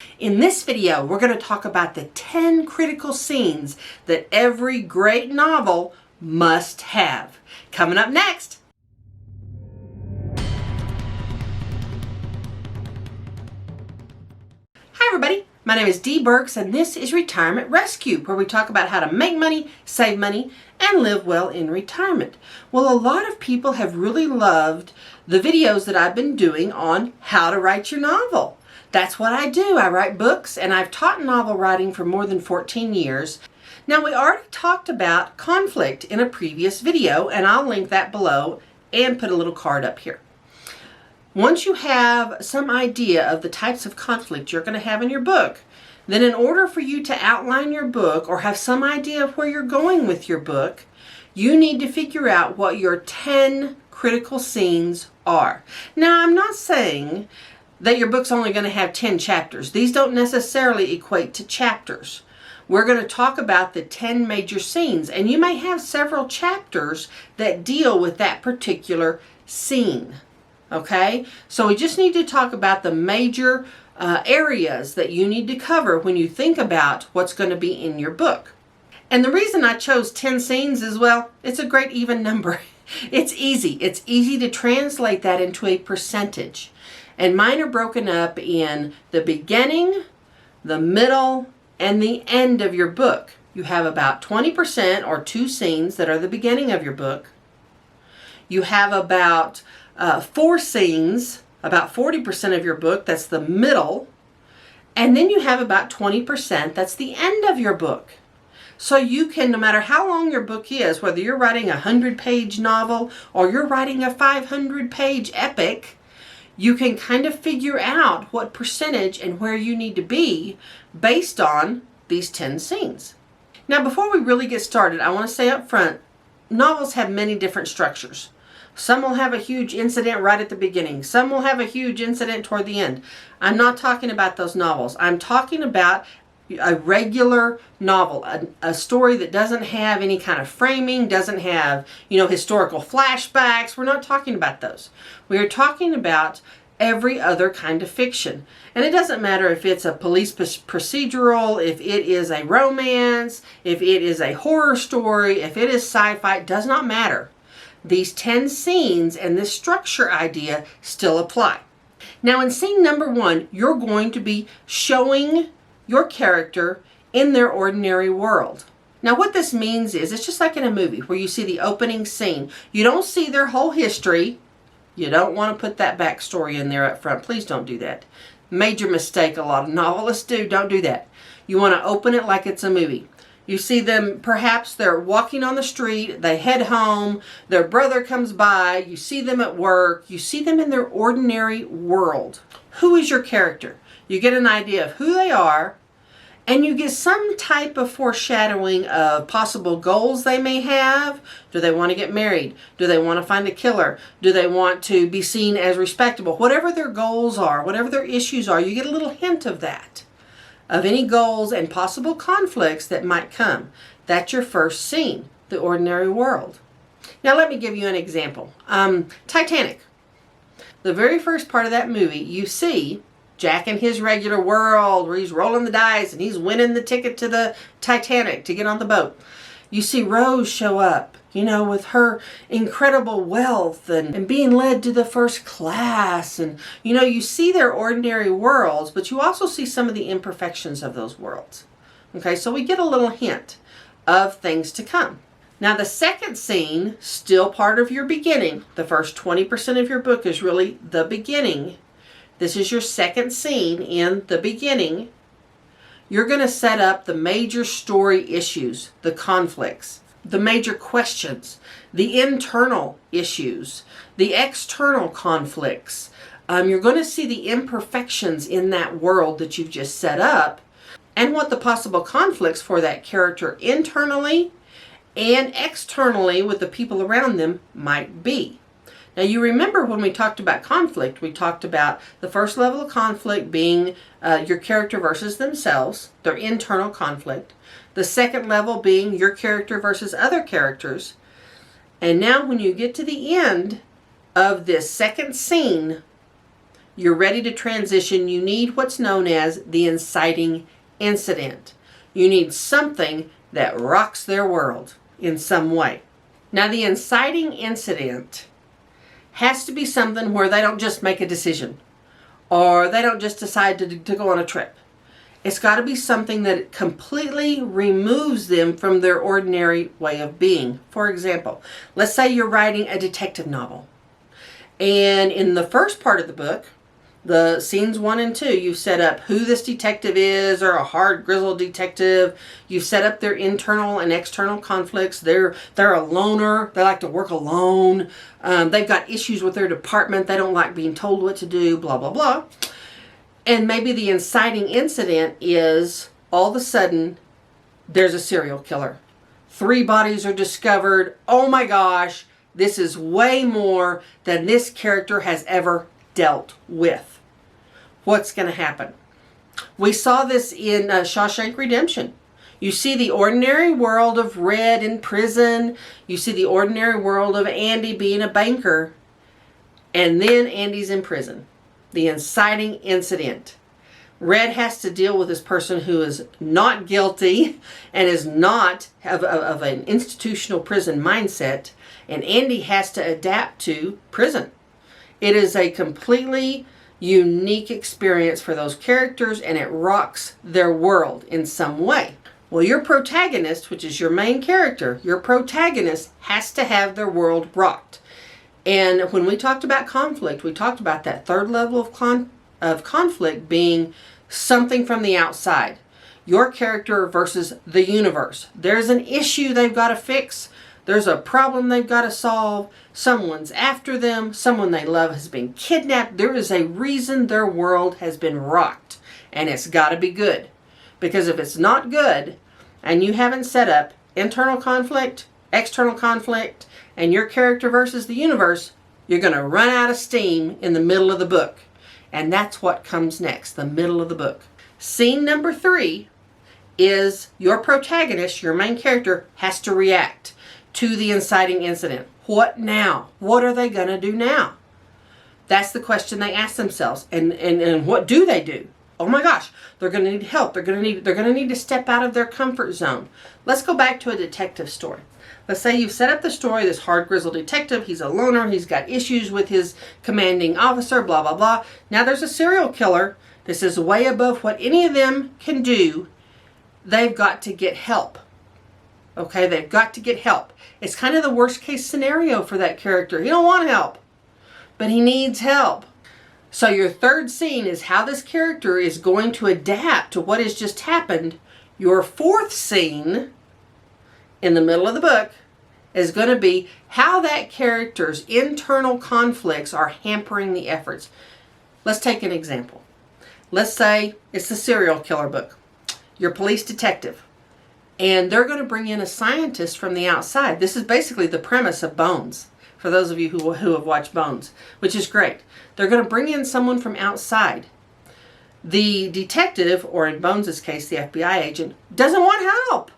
In this video, we're going to talk about the 10 critical scenes that every great novel must have. Coming up next. Hi everybody, my name is Dee Burks and this is Retirement Rescue, where we talk about how to make money, save money, and live well in retirement. Well, a lot of people have really loved the videos that I've been doing on how to write your novel. That's what I do. I write books, and I've taught novel writing for more than 14 years. Now, we already talked about conflict in a previous video, and I'll link that below and put a little card up here. Once you have some idea of the types of conflict you're going to have in your book, then in order for you to outline your book or have some idea of where you're going with your book, you need to figure out what your 10 critical scenes are. Now, I'm not saying that your book's only going to have 10 chapters. These don't necessarily equate to chapters. We're going to talk about the 10 major scenes, and you may have several chapters that deal with that particular scene. Okay? So we just need to talk about the major areas that you need to cover when you think about what's going to be in your book. And the reason I chose 10 scenes is, well, it's a great even number. It's easy. It's easy to translate that into a percentage. And mine are broken up in the beginning, the middle, and the end of your book. You have about 20% or 2 scenes that are the beginning of your book. You have about 4 scenes, about 40% of your book, that's the middle. And then you have about 20%, that's the end of your book. So you can, no matter how long your book is, whether you're writing a 100-page novel or you're writing a 500-page epic, you can kind of figure out what percentage and where you need to be based on these 10 scenes. Now, before we really get started, I want to say up front, novels have many different structures. Some will have a huge incident right at the beginning. Some will have a huge incident toward the end. I'm not talking about those novels. I'm talking about a regular novel, a story that doesn't have any kind of framing, doesn't have, historical flashbacks. We're not talking about those. We are talking about every other kind of fiction. And it doesn't matter if it's a police procedural, if it is a romance, if it is a horror story, if it is sci-fi, it does not matter. These 10 scenes and this structure idea still apply. Now, in scene number 1, you're going to be showing your character in their ordinary world. Now, what this means is, it's just like in a movie where you see the opening scene. You don't see their whole history. You don't want to put that backstory in there up front. Please don't do that. Major mistake a lot of novelists do. Don't do that. You want to open it like it's a movie. You see them, perhaps they're walking on the street, they head home, their brother comes by, you see them at work, you see them in their ordinary world. Who is your character? You get an idea of who they are, and you get some type of foreshadowing of possible goals they may have. Do they want to get married? Do they want to find a killer? Do they want to be seen as respectable? Whatever their goals are, whatever their issues are, you get a little hint of that, of any goals and possible conflicts that might come. That's your first scene, the ordinary world. Now let me give you an example. Titanic. The very first part of that movie, you see Jack in his regular world where he's rolling the dice and he's winning the ticket to the Titanic to get on the boat. You see Rose show up, with her incredible wealth and being led to the first class. And, you see their ordinary worlds, but you also see some of the imperfections of those worlds. Okay, so we get a little hint of things to come. Now, the second scene, still part of your beginning. The first 20% of your book is really the beginning. This is your second scene in the beginning. You're going to set up the major story issues, the conflicts, the major questions, the internal issues, the external conflicts. You're going to see the imperfections in that world that you've just set up and what the possible conflicts for that character internally and externally with the people around them might be. Now, you remember when we talked about conflict, we talked about the first level of conflict being your character versus themselves, their internal conflict. The second level being your character versus other characters. And now when you get to the end of this second scene, you're ready to transition, you need what's known as the inciting incident. You need something that rocks their world in some way. Now, the inciting incident has to be something where they don't just make a decision or they don't just decide to go on a trip. It's got to be something that completely removes them from their ordinary way of being. For example, let's say you're writing a detective novel. And in the first part of the book, the scenes 1 and 2, you've set up who this detective is, or a hard, grizzled detective. You've set up their internal and external conflicts. They're a loner. They like to work alone. They've got issues with their department. They don't like being told what to do, blah, blah, blah. And maybe the inciting incident is all of a sudden there's a serial killer. 3 bodies are discovered. Oh my gosh, this is way more than this character has ever dealt with. What's going to happen? We saw this in Shawshank Redemption. You see the ordinary world of Red in prison. You see the ordinary world of Andy being a banker. And then Andy's in prison. The inciting incident. Red has to deal with this person who is not guilty and is not of an institutional prison mindset. And Andy has to adapt to prison. It is a completely unique experience for those characters, and it rocks their world in some way. Well, your protagonist, which is your main character, your protagonist has to have their world rocked. And when we talked about conflict, we talked about that third level of conflict being something from the outside. Your character versus the universe. There's an issue they've got to fix. There's a problem they've got to solve. Someone's after them. Someone they love has been kidnapped. There is a reason their world has been rocked. And it's got to be good. Because if it's not good, and you haven't set up internal conflict, external conflict, and your character versus the universe, you're going to run out of steam in the middle of the book. And that's what comes next, the middle of the book. Scene number 3 is your protagonist, your main character, has to react to the inciting incident. What now? What are they going to do now? That's the question they ask themselves. And what do they do? Oh my gosh, they're going to need help. They're going to need to step out of their comfort zone. Let's go back to a detective story. Let's say you've set up the story, this hard grizzled detective, he's a loner, he's got issues with his commanding officer, blah, blah, blah. Now there's a serial killer. This is way above what any of them can do. They've got to get help. Okay, they've got to get help. It's kind of the worst case scenario for that character. He don't want help, but he needs help. So your third scene is how this character is going to adapt to what has just happened. Your fourth scene in the middle of the book is going to be how that character's internal conflicts are hampering the efforts. Let's take an example. Let's say it's the serial killer book. You're a police detective, and they're going to bring in a scientist from the outside. This is basically the premise of Bones, for those of you who have watched Bones, which is great. They're going to bring in someone from outside. The detective, or in Bones' case, the FBI agent, doesn't want help.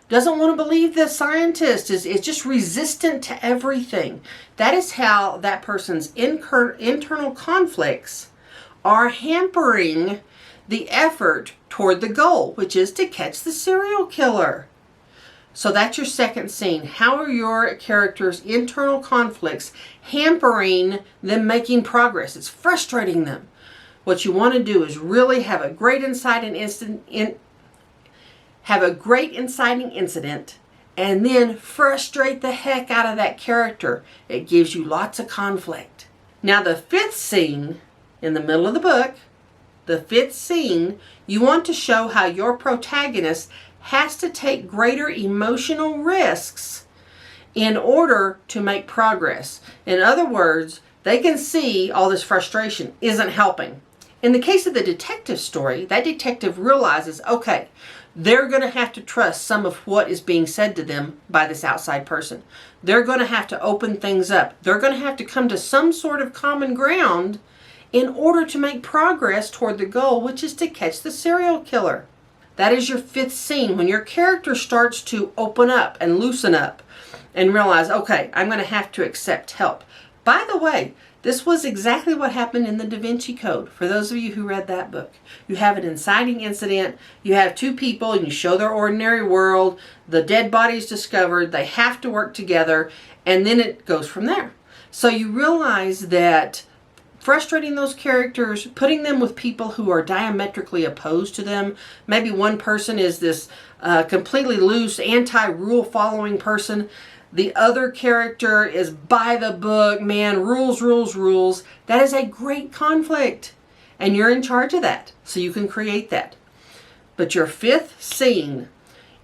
Doesn't want to believe the scientist, is just resistant to everything. That is how that person's internal conflicts are hampering the effort toward the goal, which is to catch the serial killer. So that's your second scene. How are your characters' internal conflicts hampering them making progress? It's frustrating them. What you want to do is really have a great inciting incident, and then frustrate the heck out of that character. It gives you lots of conflict. Now the fifth scene in the middle of the book, the fifth scene, you want to show how your protagonist has to take greater emotional risks in order to make progress. In other words, they can see all this frustration isn't helping. In the case of the detective story, that detective realizes, okay, they're going to have to trust some of what is being said to them by this outside person. They're going to have to open things up. They're going to have to come to some sort of common ground in order to make progress toward the goal, which is to catch the serial killer. That is your fifth scene, when your character starts to open up and loosen up and realize, okay, I'm going to have to accept help. By the way, This was exactly what happened in the Da Vinci Code. For those of you who read that book, you have an inciting incident. You have two people and you show their ordinary world. The dead body is discovered. They have to work together, and then it goes from there. So you realize that frustrating those characters, putting them with people who are diametrically opposed to them. Maybe one person is this completely loose, anti-rule following person. The other character is by the book, man, rules, rules, rules. That is a great conflict. And you're in charge of that. So you can create that. But your fifth scene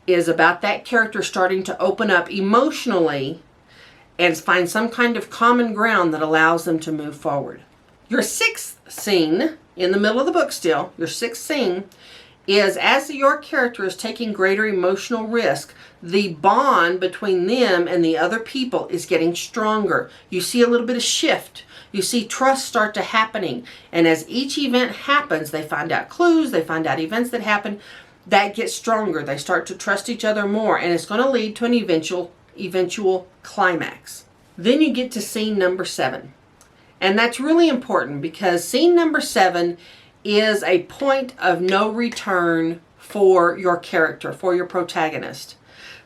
is about that character starting to open up emotionally and find some kind of common ground that allows them to move forward. Your sixth scene, in the middle of the book still, your sixth scene is as your character is taking greater emotional risk, the bond between them and the other people is getting stronger. You see a little bit of shift. You see trust start to happening. And as each event happens, they find out clues, they find out events that happen, that gets stronger. They start to trust each other more, and it's going to lead to an eventual climax. Then you get to scene number 7. And that's really important because scene number 7 is a point of no return for your character, for your protagonist.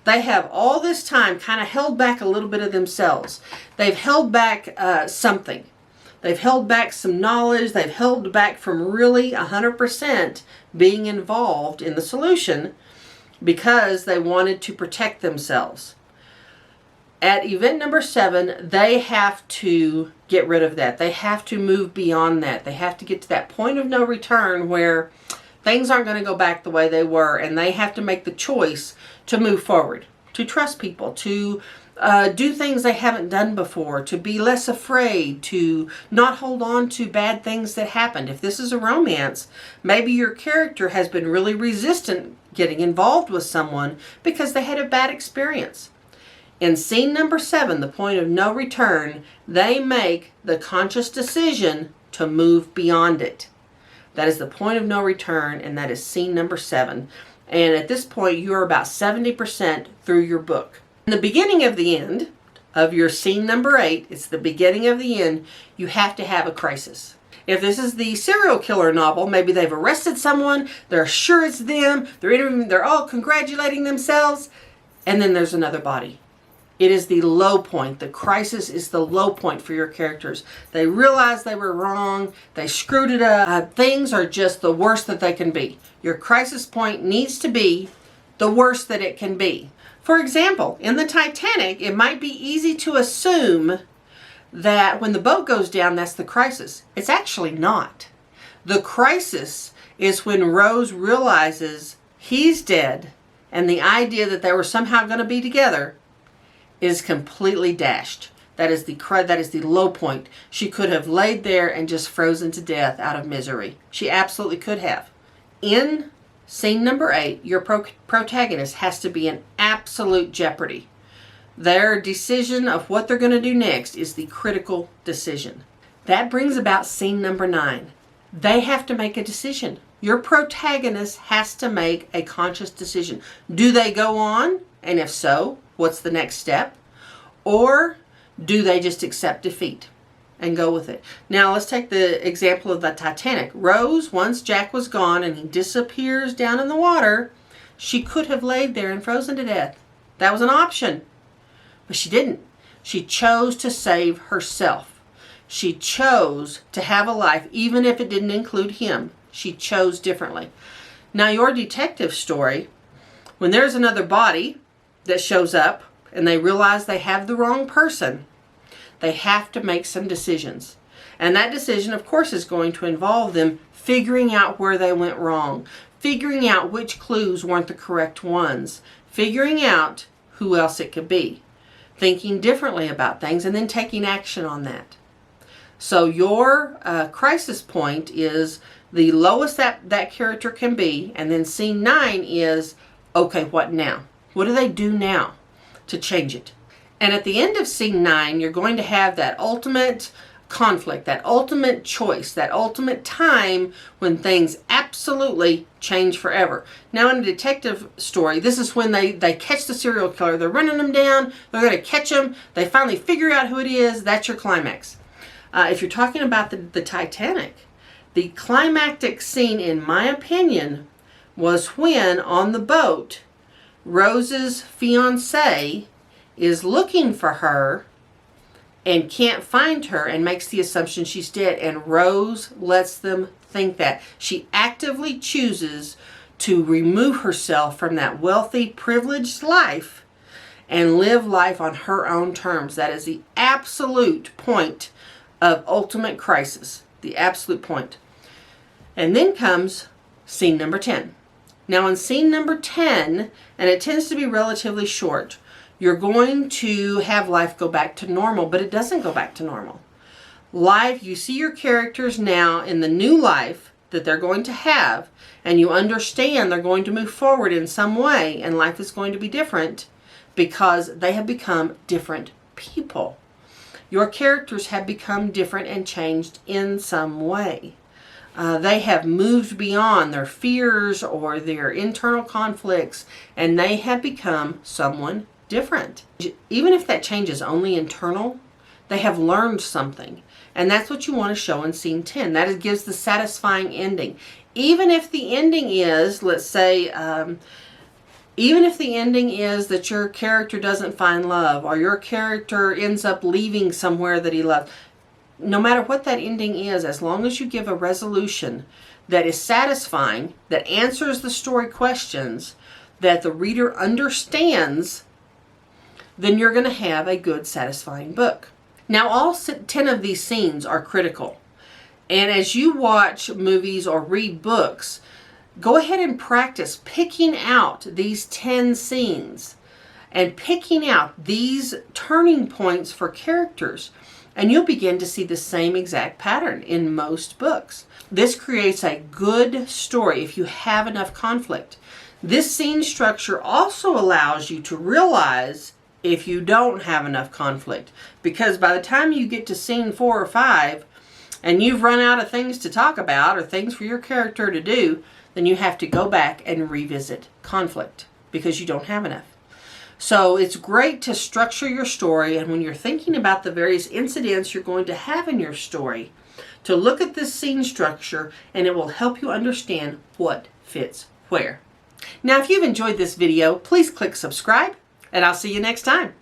They have all this time kind of held back a little bit of themselves. They've held back something. They've held back some knowledge. They've held back from really 100% being involved in the solution because they wanted to protect themselves. At event number 7, they have to get rid of that. They have to move beyond that. They have to get to that point of no return where things aren't going to go back the way they were, and they have to make the choice to move forward, to trust people, to do things they haven't done before, to be less afraid, to not hold on to bad things that happened. If this is a romance, maybe your character has been really resistant getting involved with someone because they had a bad experience. In scene number 7, the point of no return, they make the conscious decision to move beyond it. That is the point of no return, and that is scene number 7. And at this point, you are about 70% through your book. In the beginning of the end of your scene number 8, it's the beginning of the end, you have to have a crisis. If this is the serial killer novel, maybe they've arrested someone, they're sure it's them, they're all congratulating themselves, and then there's another body. It is the low point. The crisis is the low point for your characters. They realize they were wrong. They screwed it up. Things are just the worst that they can be. Your crisis point needs to be the worst that it can be. For example, in the Titanic, it might be easy to assume that when the boat goes down, that's the crisis. It's actually not. The crisis is when Rose realizes he's dead, and the idea that they were somehow going to be together is completely dashed. That is the low point. She could have laid there and just frozen to death out of misery. She absolutely could have. In scene number 8, your protagonist has to be in absolute jeopardy. Their decision of what they're going to do next is the critical decision. That brings about scene number 9. They have to make a decision. Your protagonist has to make a conscious decision. Do they go on? And if so, what's the next step? Or do they just accept defeat and go with it? Now let's take the example of the Titanic. Rose, once Jack was gone and he disappears down in the water, she could have laid there and frozen to death. That was an option. But she didn't. She chose to save herself. She chose to have a life even if it didn't include him. She chose differently. Now your detective story, when there's another body that shows up and they realize they have the wrong person, they have to make some decisions. And that decision, of course, is going to involve them figuring out where they went wrong, figuring out which clues weren't the correct ones, figuring out who else it could be, thinking differently about things, and then taking action on that. So your crisis point is the lowest that character can be, and then scene 9 is, okay, what now? What do they do now to change it? And at the end of scene 9, you're going to have that ultimate conflict, that ultimate choice, that ultimate time when things absolutely change forever. Now in a detective story, this is when they catch the serial killer. They're running them down. They're going to catch him. They finally figure out who it is. That's your climax. If you're talking about the Titanic, the climactic scene, in my opinion, was when on the boat, Rose's fiance is looking for her and can't find her and makes the assumption she's dead. And Rose lets them think that. She actively chooses to remove herself from that wealthy, privileged life and live life on her own terms. That is the absolute point of ultimate crisis. The absolute point. And then comes scene number 10. Now in scene number 10, and it tends to be relatively short, you're going to have life go back to normal, but it doesn't go back to normal. Life, you see your characters now in the new life that they're going to have, and you understand they're going to move forward in some way, and life is going to be different because they have become different people. Your characters have become different and changed in some way. They have moved beyond their fears or their internal conflicts, and they have become someone different. Even if that change is only internal, they have learned something. And that's what you want to show in scene 10. That gives the satisfying ending. Even if the ending is, let's say, even if the ending is that your character doesn't find love, or your character ends up leaving somewhere that he loves, no matter what that ending is, as long as you give a resolution that is satisfying, that answers the story questions, that the reader understands, then you're going to have a good, satisfying book. Now, all 10 of these scenes are critical. And as you watch movies or read books, go ahead and practice picking out these 10 scenes and picking out these turning points for characters. And you'll begin to see the same exact pattern in most books. This creates a good story if you have enough conflict. This scene structure also allows you to realize if you don't have enough conflict. Because by the time you get to scene 4 or 5 and you've run out of things to talk about or things for your character to do, then you have to go back and revisit conflict because you don't have enough. So it's great to structure your story, and when you're thinking about the various incidents you're going to have in your story, to look at this scene structure, and it will help you understand what fits where. Now, if you've enjoyed this video, please click subscribe, and I'll see you next time.